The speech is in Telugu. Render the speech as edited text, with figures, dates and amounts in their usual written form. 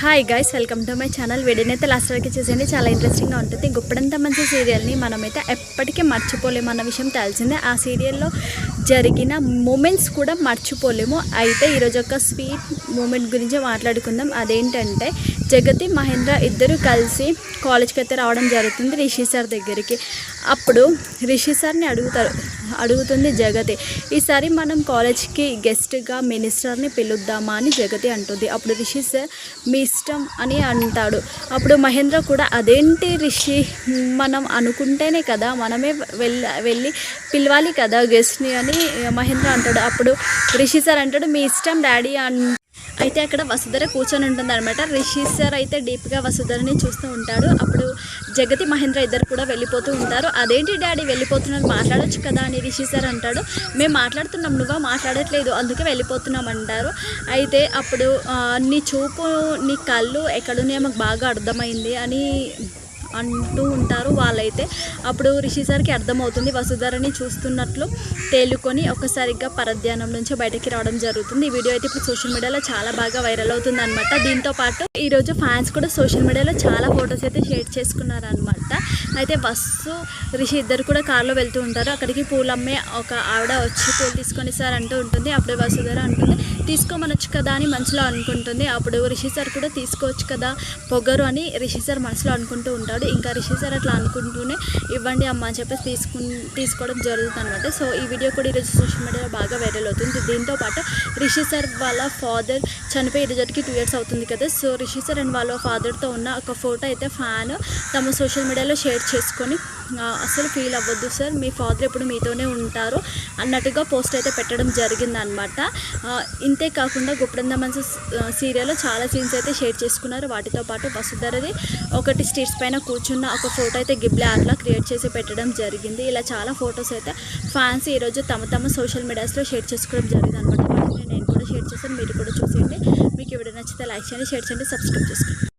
Hi guys, welcome to my channel. వీడియోనైతే లాస్ట్ వరకు చూసేయండి, చాలా ఇంట్రెస్టింగ్గా ఉంటుంది. గుప్పడంత మంచి సీరియల్ని మనమైతే ఎప్పటికీ మర్చిపోలేము అన్న విషయం తెలిసిందే. ఆ సీరియల్లో జరిగిన మూమెంట్స్ కూడా మర్చిపోలేము. అయితే ఈరోజు ఒక స్వీట్ మూమెంట్ గురించి మాట్లాడుకుందాం. అదేంటంటే జగతి మహేంద్ర ఇద్దరు కలిసి కాలేజ్కి అయితే రావడం జరుగుతుంది రిషి సార్ దగ్గరికి. అప్పుడు రిషి సార్ని అడుగుతుంది జగతి, ఈసారి మనం కాలేజ్కి గెస్ట్గా మినిస్టర్ని పిలుద్దామా అని జగతి అంటుంది. అప్పుడు రిషి సార్ మీ ఇష్టం అని అంటాడు. అప్పుడు మహేంద్ర కూడా అదేంటి రిషి, మనం అనుకుంటేనే కదా, మనమే వెళ్ళి పిలవాలి కదా గెస్ట్ని అని మహేంద్ర అంటాడు. అప్పుడు రిషి సార్ అంటాడు మీ ఇష్టం డాడీ అయితే అక్కడ వసుధర కూర్చొని ఉంటుంది అనమాట. రిషి సార్ అయితే డీప్గా వసుధరని చూస్తూ ఉంటాడు. అప్పుడు జగతి మహేంద్ర ఇద్దరు కూడా వెళ్ళిపోతూ ఉంటారు. అదేంటి డాడీ వెళ్ళిపోతున్నారు, మాట్లాడొచ్చు కదా అని రిషి సార్ అంటాడు. మేము మాట్లాడుతున్నాం, నువ్వా మాట్లాడట్లేదు, అందుకే వెళ్ళిపోతున్నాం అంటారు. అయితే అప్పుడు నీ చూపు నీ కళ్ళు ఎక్కడున్నాయో మాకు బాగా అర్థమైంది అని అంటూ ఉంటారు వాళ్ళైతే. అప్పుడు రిషి సార్కి అర్థమవుతుంది వసుధరని చూస్తున్నట్లు తేలుకొని ఒక్కసారిగా పరధ్యానం నుంచి బయటకి రావడం జరుగుతుంది. ఈ వీడియో అయితే ఇప్పుడు సోషల్ మీడియాలో చాలా బాగా వైరల్ అవుతుంది అనమాట. దీంతో పాటు ఈరోజు ఫ్యాన్స్ కూడా సోషల్ మీడియాలో చాలా ఫొటోస్ అయితే షేర్ చేసుకున్నారనమాట. అయితే వసు రిషి ఇద్దరు కూడా కార్లో వెళ్తూ ఉంటారు. అక్కడికి పూలు అమ్మే ఒక ఆవిడ వచ్చి పూలు తీసుకొని సార్ అంటూ ఉంటుంది. అప్పుడు వసుధర అంటుంది తీసుకోమనొచ్చు కదా అని మనసులో అనుకుంటుంది. అప్పుడు రిషి సార్ కూడా తీసుకోవచ్చు కదా పొగరు అని రిషి సార్ మనసులో అనుకుంటూ ఉంటాడు. ఇంకా రిషి సార్ అట్లా అనుకుంటూనే ఇవ్వండి అమ్మ అని చెప్పేసి తీసుకోవడం జరుగుతుంది అనమాట. సో ఈ వీడియో కూడా ఈరోజు సోషల్ మీడియాలో బాగా వైరల్ అవుతుంది. దీంతో పాటు రిషి సార్ వాళ్ళ ఫాదర్ చనిపోయి ఈరోజుకి 2 years అవుతుంది కదా. సో రిషి సార్ అండ్ వాళ్ళ ఫాదర్తో ఉన్న ఒక ఫోటో అయితే ఫ్యాన్ తమ సోషల్ మీడియాలో షేర్ చేసుకొని అసలు ఫీల్ అవ్వద్దు సార్, మీ ఫాదర్ ఎప్పుడు మీతోనే ఉంటారు అన్నట్టుగా పోస్ట్ అయితే పెట్టడం జరిగిందనమాట. ఇంతే కాకుండా గుప్పడంత మంచి సీరియల్లో చాలా సీన్స్ అయితే షేర్ చేసుకున్నారు. వాటితో పాటు వసుధరది ఒకటి స్టేట్స్ పైన కూర్చున్న ఒక ఫోటో అయితే గిబ్లే అట్లా క్రియేట్ చేసి పెట్టడం జరిగింది. ఇలా చాలా ఫొటోస్ అయితే ఫ్యాన్స్ ఈరోజు తమ సోషల్ మీడియాస్లో షేర్ చేసుకోవడం జరిగింది అనమాట. నేను కూడా షేర్ చేశాను, మీరు కూడా చూసేయండి. మీకు ఈ వీడియో నచ్చితే లైక్ చేయండి, షేర్ చేయండి, సబ్స్క్రైబ్ చేసుకోండి.